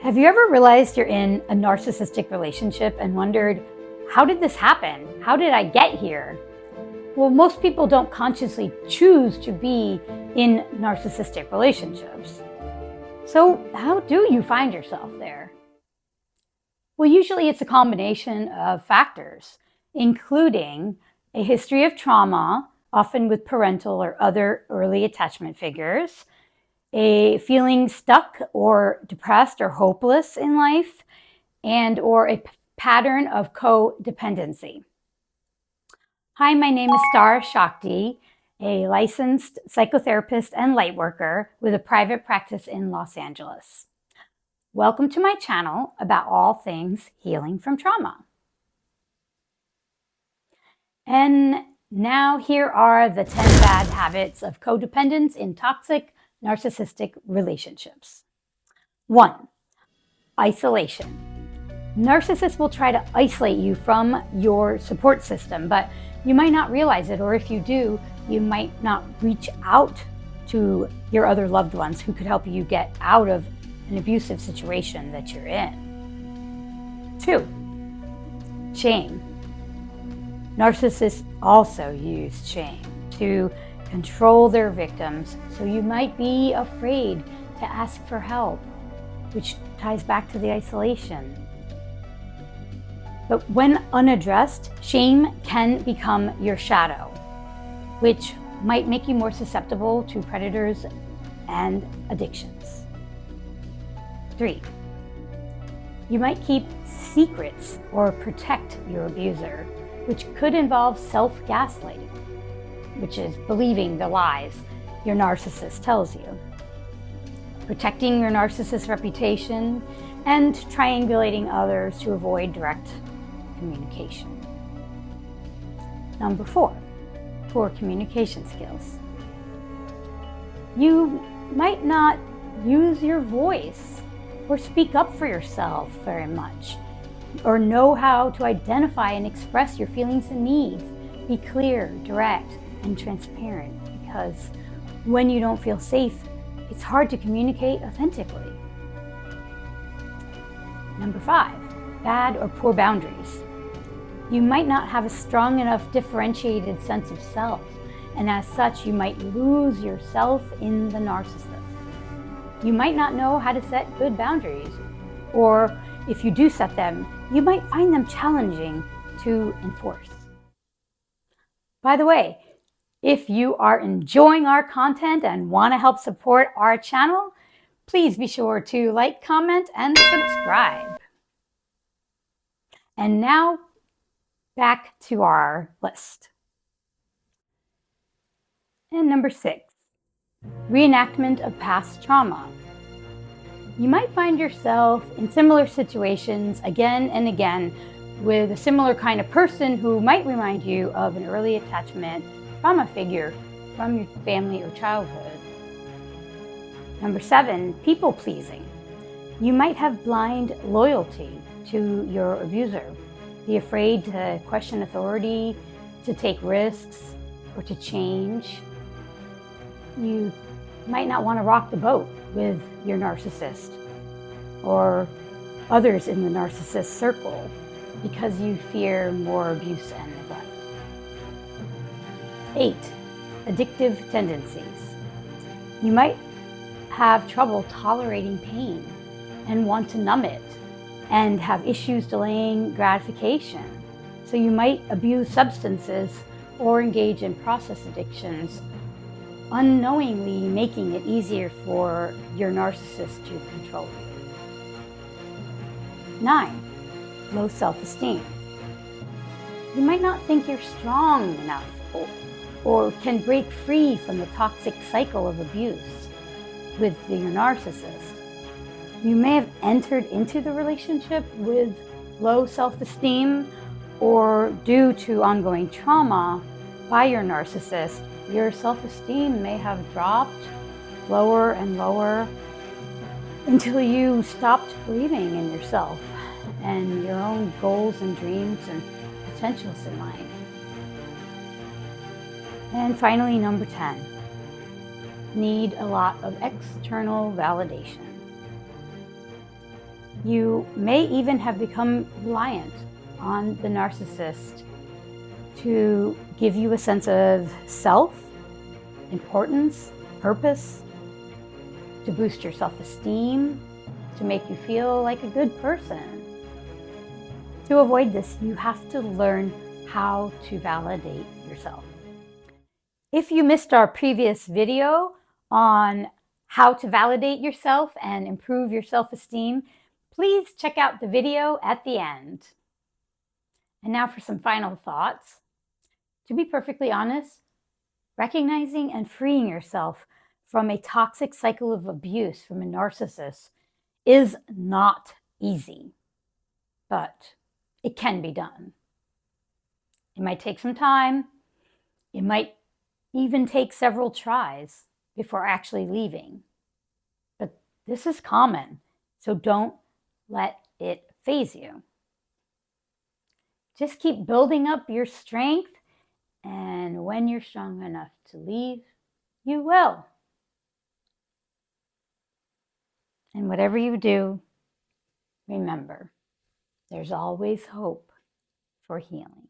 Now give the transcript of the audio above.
Have you ever realized you're in a narcissistic relationship and wondered, how did this happen? How did I get here? Well, most people don't consciously choose to be in narcissistic relationships. So how do you find yourself there? Well, usually it's a combination of factors, including a history of trauma, often with parental or other early attachment figures, a feeling stuck or depressed or hopeless in life, and or a pattern of codependency. Hi, my name is Stara Shakti, a licensed psychotherapist and lightworker with a private practice in Los Angeles. Welcome to my channel about all things healing from trauma. And now here are the 10 bad habits of codependents in toxic narcissistic relationships. 1. Isolation. Narcissists will try to isolate you from your support system, but you might not realize it, or if you do, you might not reach out to your other loved ones who could help you get out of an abusive situation that you're in. 2. Shame. Narcissists also use shame to control their victims, so you might be afraid to ask for help, which ties back to the isolation. But when unaddressed, shame can become your shadow, which might make you more susceptible to predators and addictions. 3. You might keep secrets or protect your abuser, which could involve self-gaslighting, which is believing the lies your narcissist tells you, protecting your narcissist's reputation, and triangulating others to avoid direct communication. Number 4, poor communication skills. You might not use your voice or speak up for yourself very much, or know how to identify and express your feelings and needs. Be clear, direct, and transparent, because when you don't feel safe, it's hard to communicate authentically. Number 5, bad or poor boundaries. You might not have a strong enough differentiated sense of self, and as such, you might lose yourself in the narcissist. You might not know how to set good boundaries, or if you do set them, you might find them challenging to enforce. By the way, if you are enjoying our content and want to help support our channel, please be sure to like, comment, and subscribe. And now, back to our list. And number 6, reenactment of past trauma. You might find yourself in similar situations again and again with a similar kind of person who might remind you of an early attachment trauma figure from your family or childhood. Number 7, people pleasing. You might have blind loyalty to your abuser, be afraid to question authority, to take risks, or to change. You might not want to rock the boat with your narcissist or others in the narcissist circle because you fear more abuse and neglect. 8, addictive tendencies. You might have trouble tolerating pain and want to numb it and have issues delaying gratification. So you might abuse substances or engage in process addictions, unknowingly making it easier for your narcissist to control you. 9, low self-esteem. You might not think you're strong enough or can break free from the toxic cycle of abuse with your narcissist. You may have entered into the relationship with low self-esteem, or due to ongoing trauma by your narcissist, your self-esteem may have dropped lower and lower until you stopped believing in yourself and your own goals and dreams and potentials in life. And finally, number 10, need a lot of external validation. You may even have become reliant on the narcissist to give you a sense of self, importance, purpose, to boost your self-esteem, to make you feel like a good person. To avoid this, you have to learn how to validate yourself. If you missed our previous video on how to validate yourself and improve your self-esteem, please check out the video at the end. And now for some final thoughts. To be perfectly honest, recognizing and freeing yourself from a toxic cycle of abuse from a narcissist is not easy, but it can be done. It might take some time. It might even take several tries before actually leaving. But this is common, so don't let it faze you. Just keep building up your strength, and when you're strong enough to leave, you will. And whatever you do, remember, there's always hope for healing.